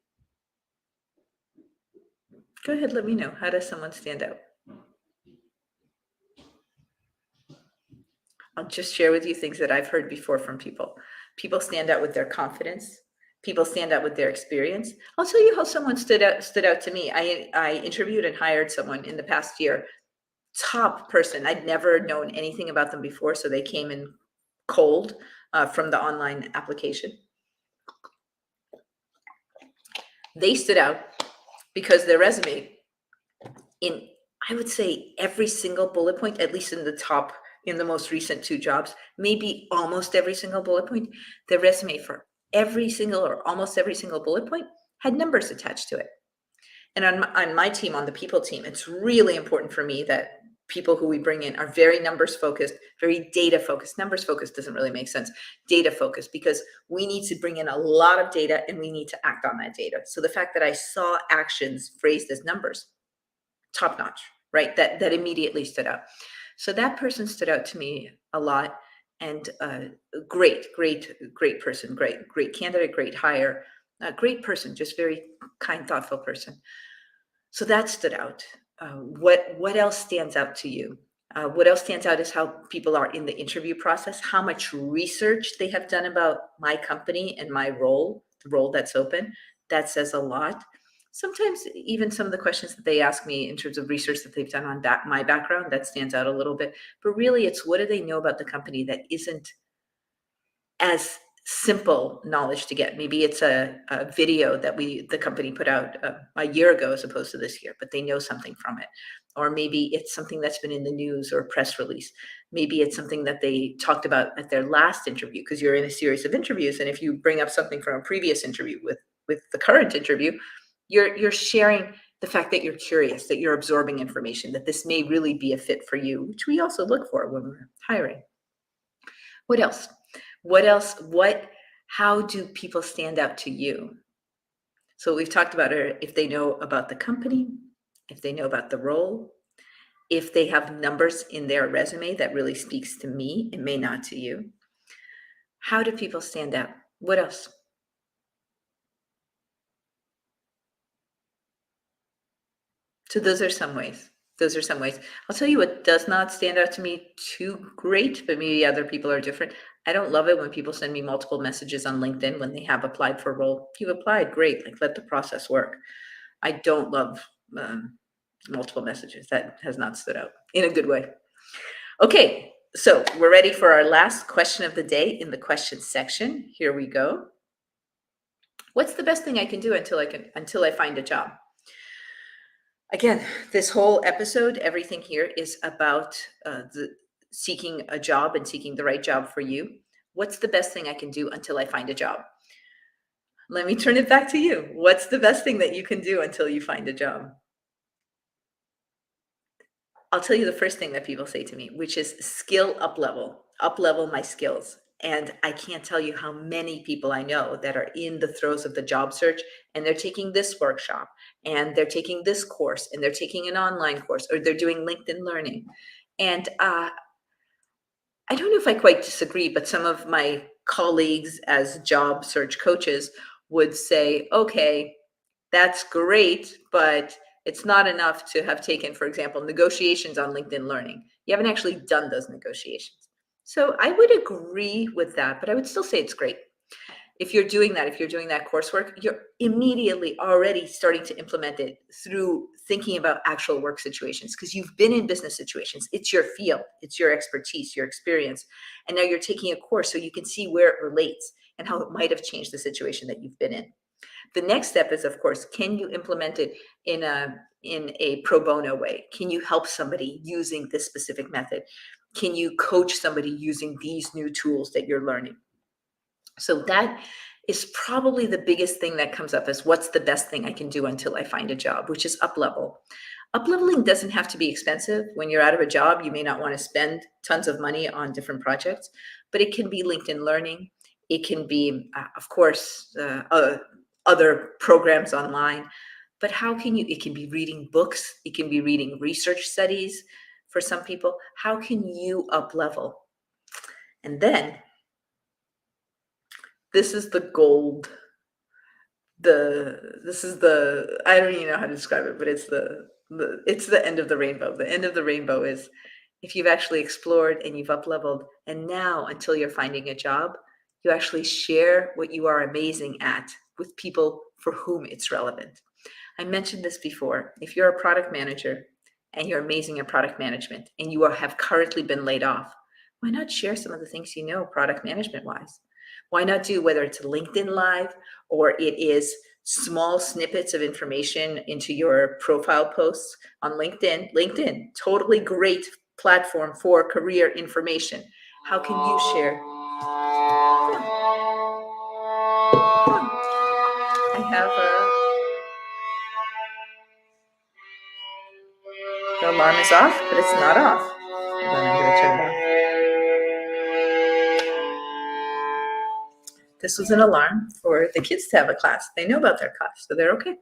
Go ahead, let me know. How does someone stand out? I'll just share with you things that I've heard before from people. People stand out with their confidence. People stand out with their experience. I'll tell you how someone stood out to me. I interviewed and hired someone in the past year. Top person. I'd never known anything about them before, so they came in cold from the online application. They stood out because their resume, in I would say every single bullet point, at least in the top, in the most recent 2 jobs, maybe almost every single bullet point, the resume for every single or almost every single bullet point had numbers attached to it. And on my team, on the people team, it's really important for me that people who we bring in are very numbers focused, very data focused. Numbers focused doesn't really make sense. Data focused, because we need to bring in a lot of data and we need to act on that data. So the fact that I saw actions phrased as numbers, top notch, right? That immediately stood out. So that person stood out to me a lot, and great person, great candidate, great hire, great person, just very kind, thoughtful person. So that stood out. What else stands out to you? What else stands out is how people are in the interview process, how much research they have done about my company and my role, the role that's open. That says a lot. Sometimes even some of the questions that they ask me in terms of research that they've done on my background, that stands out a little bit. But really, it's what do they know about the company that isn't as simple knowledge to get. Maybe it's a video that the company put out a year ago as opposed to this year, but they know something from it. Or maybe it's something that's been in the news or a press release. Maybe it's something that they talked about at their last interview, because you're in a series of interviews. And if you bring up something from a previous interview with the current interview, you're sharing the fact that you're curious, that you're absorbing information, that this may really be a fit for you, which we also look for when we're hiring. What else? What else? How do people stand out to you? So we've talked about if they know about the company, if they know about the role, if they have numbers in their resume that really speaks to me, it may not to you. How do people stand out? What else? So those are some ways. Those are some ways. I'll tell you what does not stand out to me too great, but maybe other people are different. I don't love it when people send me multiple messages on LinkedIn when they have applied for a role. If you've applied, great. Like, let the process work. I don't love multiple messages. That has not stood out in a good way. Okay, so we're ready for our last question of the day in the question section. Here we go. What's the best thing I can do until I find a job? Again, this whole episode, everything here is about seeking a job and seeking the right job for you. What's the best thing I can do until I find a job? Let me turn it back to you. What's the best thing that you can do until you find a job? I'll tell you the first thing that people say to me, which is skill up level my skills. And I can't tell you how many people I know that are in the throes of the job search, and they're taking this workshop, and they're taking this course, and they're taking an online course, or they're doing LinkedIn Learning. And I don't know if I quite disagree, but some of my colleagues as job search coaches would say, okay, that's great, but it's not enough to have taken, for example, negotiations on LinkedIn Learning. You haven't actually done those negotiations. So I would agree with that, but I would still say it's great. If you're doing that coursework, you're immediately already starting to implement it through thinking about actual work situations, because you've been in business situations. It's your field, it's your expertise, your experience. And now you're taking a course so you can see where it relates and how it might have changed the situation that you've been in. The next step is, of course, can you implement it in a pro bono way? Can you help somebody using this specific method? Can you coach somebody using these new tools that you're learning? So that is probably the biggest thing that comes up, is what's the best thing I can do until I find a job, which is up level. Up leveling doesn't have to be expensive. When you're out of a job, you may not want to spend tons of money on different projects, but it can be LinkedIn Learning. It can be, of course, other programs online. But it can be reading books, it can be reading research studies for some people. How can you up level? And then this is the gold. I don't even know how to describe it, but it's the end of the rainbow. The end of the rainbow is if you've actually explored and you've up leveled, and now until you're finding a job, you actually share what you are amazing at with people for whom it's relevant. I mentioned this before. If you're a product manager and you're amazing at product management and you have currently been laid off, why not share some of the things you know product management wise? Why not do, whether it's a LinkedIn Live or it is small snippets of information into your profile posts on LinkedIn. LinkedIn, totally great platform for career information. How can you share? I have the alarm is off, but it's not off. Hold on, I'm going to turn it off. This was an alarm for the kids to have a class. They know about their class, so they're okay.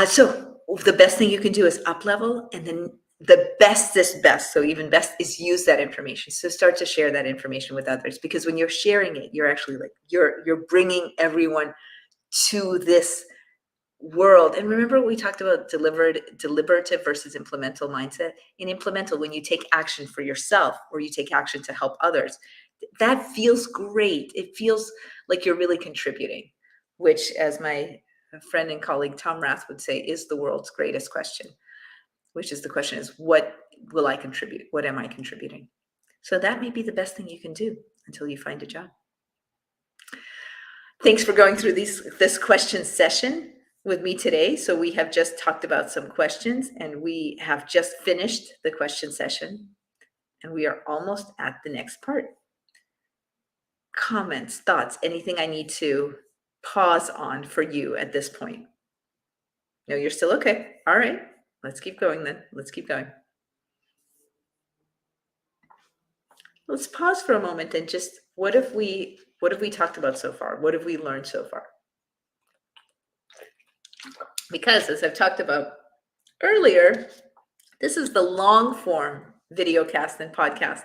So the best thing you can do is up level, and then the bestest best, so even best, is use that information. So start to share that information with others, because when you're sharing it, you're actually like, you're bringing everyone to this world. And remember, we talked about deliberative versus implemental mindset. In implemental, when you take action for yourself or you take action to help others, that feels great. It feels like you're really contributing, which, as my friend and colleague Tom Rath would say, is the world's greatest question, which is the question is, what will I contribute? What am I contributing? So that may be the best thing you can do until you find a job. Thanks for going through this question session with me today. So we have just talked about some questions, and we have just finished the question session, and we are almost at the next part. Comments, thoughts, anything I need to pause on for you at this point? No, you're still okay. All right, let's keep going then. Let's keep going. Let's pause for a moment and just, what have we talked about so far? What have we learned so far? Because as I've talked about earlier, this is the long form video cast and podcast.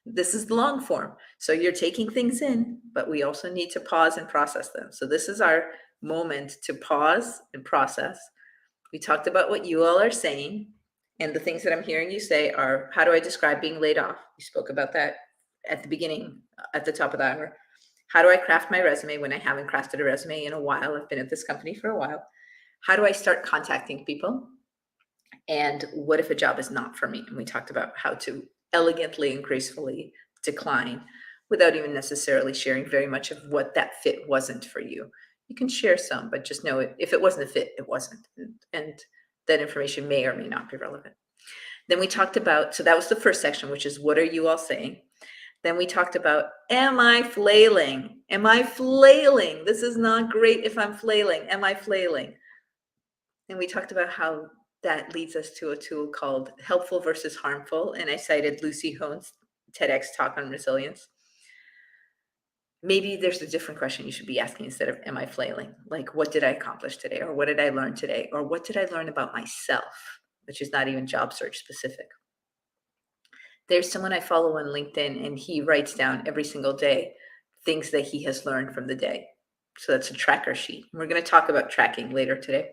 This is the long form. So you're taking things in, but we also need to pause and process them. So this is our moment to pause and process. We talked about what you all are saying, and the things that I'm hearing you say are, how do I describe being laid off? We spoke about that at the beginning, at the top of the hour. How do I craft my resume when I haven't crafted a resume in a while? I've been at this company for a while. How do I start contacting people? And what if a job is not for me? And we talked about how to elegantly and gracefully decline without even necessarily sharing very much of what that fit wasn't for you. You can share some, but just know it, if it wasn't a fit, it wasn't. And that information may or may not be relevant. Then we talked about, so that was the first section, which is, what are you all saying? Then we talked about, am I flailing? Am I flailing? This is not great if I'm flailing. Am I flailing? And we talked about how that leads us to a tool called helpful versus harmful. And I cited Lucy Hohn's TEDx talk on resilience. Maybe there's a different question you should be asking instead of, am I flailing? Like, what did I accomplish today? Or what did I learn today? Or what did I learn about myself? Which is not even job search specific. There's someone I follow on LinkedIn, and he writes down every single day things that he has learned from the day. So that's a tracker sheet. We're going to talk about tracking later today.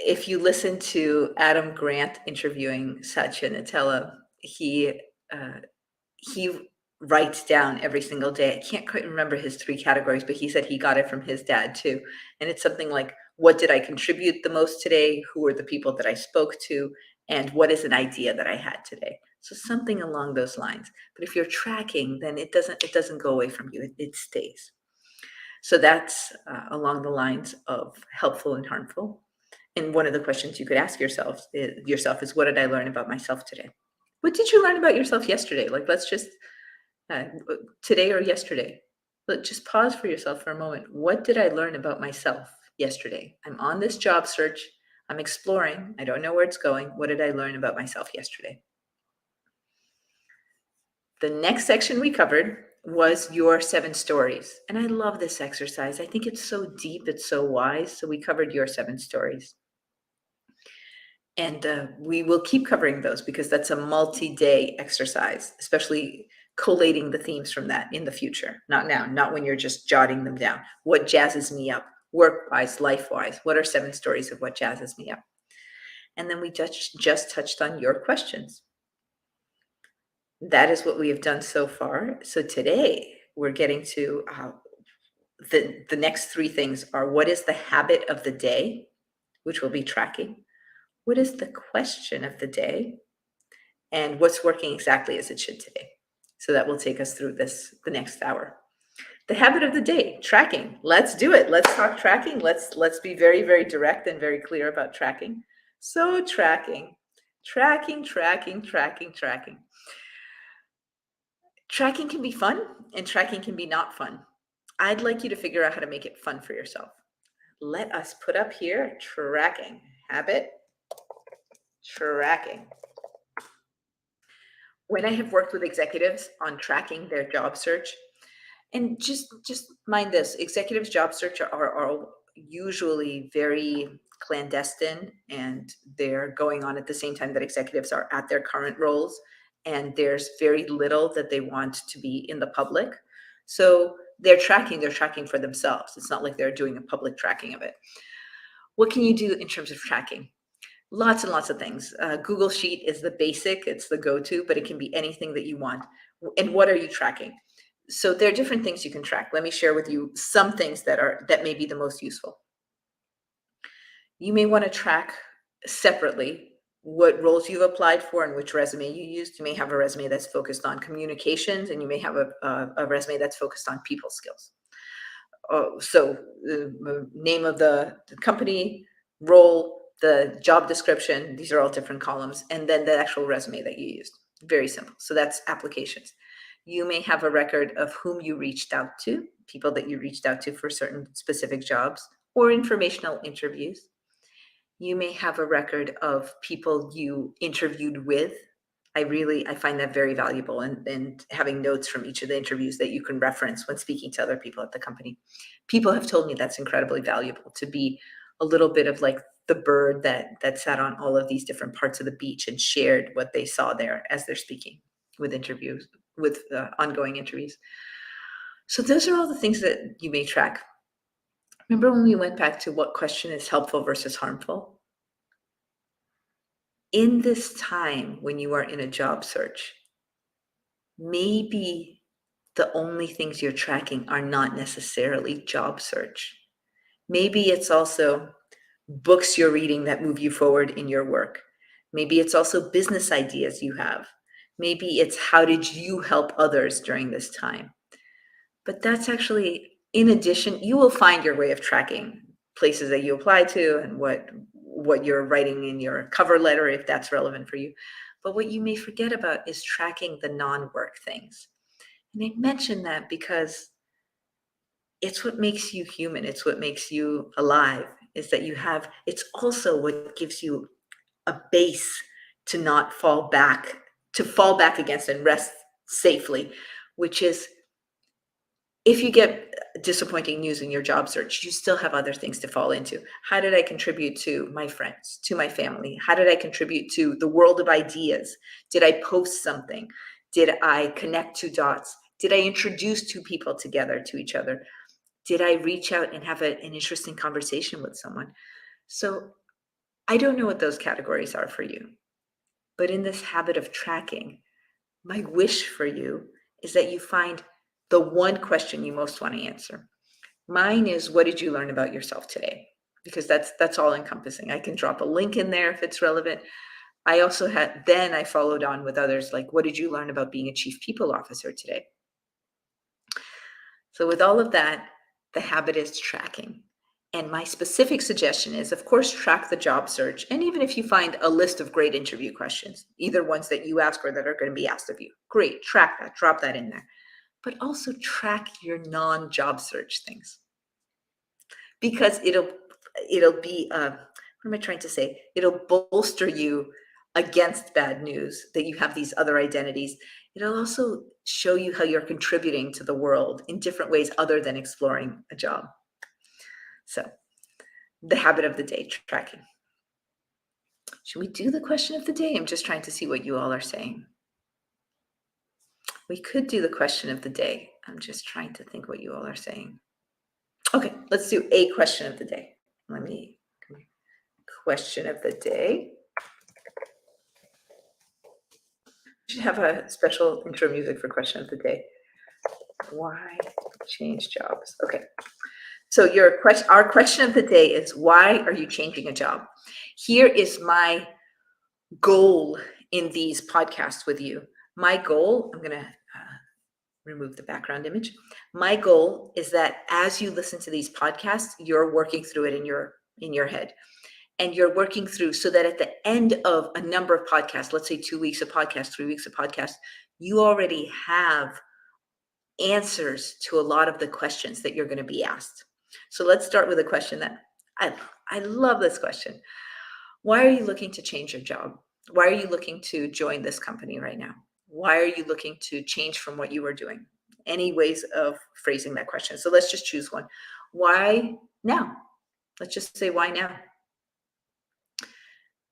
If you listen to Adam Grant interviewing Satya Nadella, he writes down every single day. I can't quite remember his 3 categories, but he said he got it from his dad too. And it's something like, what did I contribute the most today? Who are the people that I spoke to? And what is an idea that I had today? So something along those lines. But if you're tracking, then it doesn't go away from you. It stays. So that's along the lines of helpful and harmful. And one of the questions you could ask yourself is, what did I learn about myself today? What did you learn about yourself yesterday? Like, let's just, today or yesterday, but just pause for yourself for a moment. What did I learn about myself yesterday? I'm on this job search. I'm exploring. I don't know where it's going. What did I learn about myself yesterday? The next section we covered was your 7 stories. And I love this exercise. I think it's so deep, it's so wise. So we covered your 7 stories. And we will keep covering those, because that's a multi-day exercise, especially collating the themes from that in the future. Not now, not when you're just jotting them down. What jazzes me up, work-wise, life-wise? What are 7 stories of what jazzes me up? And then we just touched on your questions. That is what we have done so far. So today we're getting to the next 3 things are, what is the habit of the day, which we'll be tracking? What is the question of the day? And what's working exactly as it should today? So that will take us through the next hour. The habit of the day, tracking. Let's do it. Let's talk tracking. Let's be very, very direct and very clear about tracking. So tracking. Tracking, tracking, tracking, tracking. Tracking can be fun and tracking can be not fun. I'd like you to figure out how to make it fun for yourself. Let us put up here tracking. Habit, tracking. When I have worked with executives on tracking their job search, and just mind this, executives job search are usually very clandestine, and they're going on at the same time that executives are at their current roles, and there's very little that they want to be in the public. So they're tracking for themselves. It's not like they're doing a public tracking of it. What can you do in terms of tracking? Lots and lots of things. Google Sheet is the basic, it's the go-to, but it can be anything that you want. And what are you tracking? So there are different things you can track. Let me share with you some things that may be the most useful. You may want to track separately what roles you've applied for and which resume you used. You may have a resume that's focused on communications, and you may have a resume that's focused on people skills. So the name of the company, role, the job description, these are all different columns, and then the actual resume that you used. Very simple. So that's applications. You may have a record of whom you reached out to, people that you reached out to for certain specific jobs or informational interviews. You may have a record of people you interviewed with. I find that very valuable, and having notes from each of the interviews that you can reference when speaking to other people at the company. People have told me that's incredibly valuable, to be a little bit of like the bird that sat on all of these different parts of the beach and shared what they saw there as they're speaking with interviews, with ongoing interviews. So those are all the things that you may track. Remember when we went back to what question is helpful versus harmful? In this time when you are in a job search, maybe the only things you're tracking are not necessarily job search. Maybe it's also books you're reading that move you forward in your work. Maybe it's also business ideas you have. Maybe it's how did you help others during this time. But that's actually, in addition, you will find your way of tracking places that you apply to and what you're writing in your cover letter, if that's relevant for you. But what you may forget about is tracking the non-work things. And I mention that because it's what makes you human. It's what makes you alive, is that it's also what gives you a base to not fall back against and rest safely, which is, if you get disappointing news in your job search, you still have other things to fall into. How did I contribute to my friends, to my family? How did I contribute to the world of ideas? Did I post something? Did I connect two dots? Did I introduce two people together to each other? Did I reach out and have an interesting conversation with someone? So I don't know what those categories are for you, but in this habit of tracking, my wish for you is that you find the one question you most want to answer. Mine is, what did you learn about yourself today? Because that's all encompassing. I can drop a link in there if it's relevant. I followed on with others like, what did you learn about being a chief people officer today? So with all of that, the habit is tracking. And my specific suggestion is, of course, track the job search. And even if you find a list of great interview questions, either ones that you ask or that are going to be asked of you, great, track that, drop that in there. But also track your non-job search things, because it'll be what am I trying to say? It'll bolster you against bad news that you have these other identities. It'll also show you how you're contributing to the world in different ways other than exploring a job. So the habit of the day, tracking. Should we do the question of the day? I'm just trying to see what you all are saying. We could do the question of the day. I'm just trying to think what you all are saying. Okay, let's do a question of the day. Question of the day. We should have a special intro music for question of the day. Why change jobs? Okay. So our question of the day is, why are you changing a job? Here is my goal in these podcasts with you. My goal, I'm going to remove the background image. My goal is that as you listen to these podcasts, you're working through it in your head. And you're working through so that at the end of a number of podcasts, let's say 2 weeks of podcast, 3 weeks of podcast, you already have answers to a lot of the questions that you're going to be asked. So let's start with a question that I love this question. Why are you looking to change your job? Why are you looking to join this company right now? Why are you looking to change from what you are doing? Any ways of phrasing that question. So let's just choose one. Why now? Let's just say why now?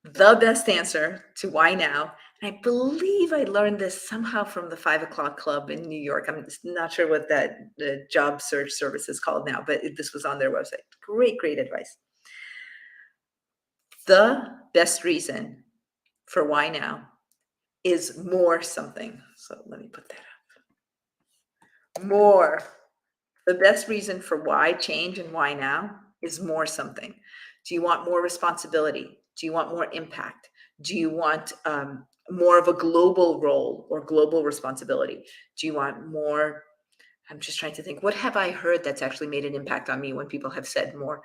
The best answer to why now, and I believe I learned this somehow from the 5 o'clock club in New York. I'm not sure what the job search service is called now, but this was on their website. Great advice. The best reason for why now is more something. So let me put that up. More. The best reason for why change and why now is more something. Do you want more responsibility? Do you want more impact? Do you want more of a global role or global responsibility? Do you want more? I'm just trying to think, what have I heard that's actually made an impact on me when people have said more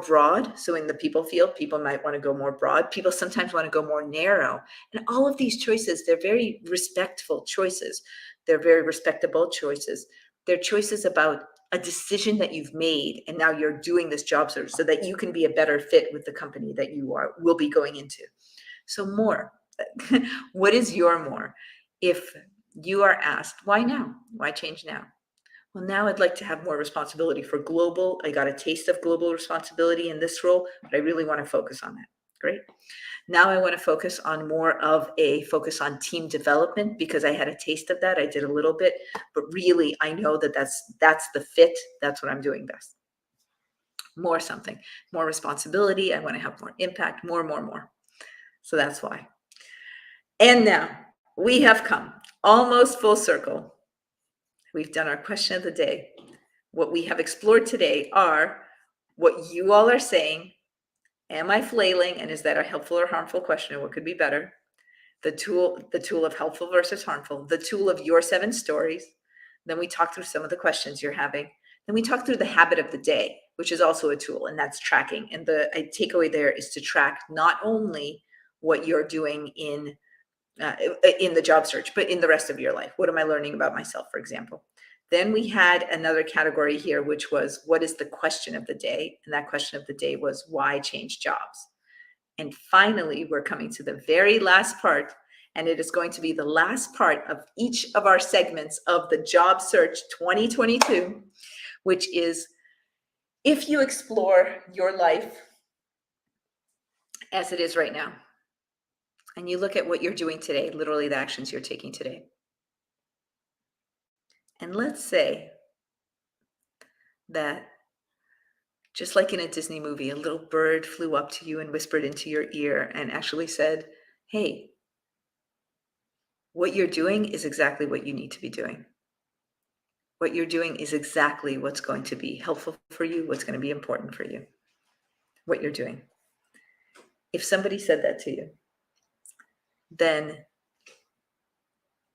broad? So in the people field, people might want to go more broad. People sometimes want to go more narrow. And all of these choices, they're very respectful choices. They're very respectable choices. They're choices about a decision that you've made, and now you're doing this job search so that you can be a better fit with the company that you will be going into. So more. What is your more? If you are asked, why now? Why change now? Well, now I'd like to have more responsibility for global. I got a taste of global responsibility in this role, but I really want to focus on that. Great. Now I want to focus on more of a focus on team development because I had a taste of that. I did a little bit, but really I know that that's the fit. That's what I'm doing best. More something, more responsibility. I want to have more impact, more. So that's why. And now we have come almost full circle. We've done our question of the day. What we have explored today are what you all are saying. Am I flailing? And is that a helpful or harmful question? And what could be better? The tool of helpful versus harmful, the tool of your 7 stories. Then we talk through some of the questions you're having. Then we talk through the habit of the day, which is also a tool, and that's tracking. And the takeaway there is to track not only what you're doing in the job search, but in the rest of your life. What am I learning about myself, for example? Then we had another category here, which was, what is the question of the day? And that question of the day was, why change jobs? And finally, we're coming to the very last part, and it is going to be the last part of each of our segments of the Job Search 2022, which is, if you explore your life as it is right now, and you look at what you're doing today, literally the actions you're taking today. And let's say that just like in a Disney movie, a little bird flew up to you and whispered into your ear and actually said, hey, what you're doing is exactly what you need to be doing. What you're doing is exactly what's going to be helpful for you, what's going to be important for you, what you're doing. If somebody said that to you, then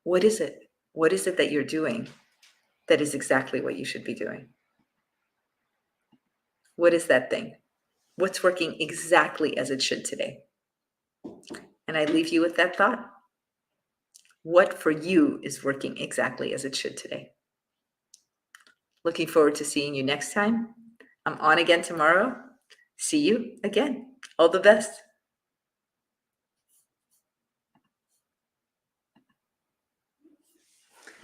what is it? What is it that you're doing that is exactly what you should be doing? What is that thing? What's working exactly as it should today? And I leave you with that thought. What for you is working exactly as it should today? Looking forward to seeing you next time. I'm on again tomorrow. See you again. All the best.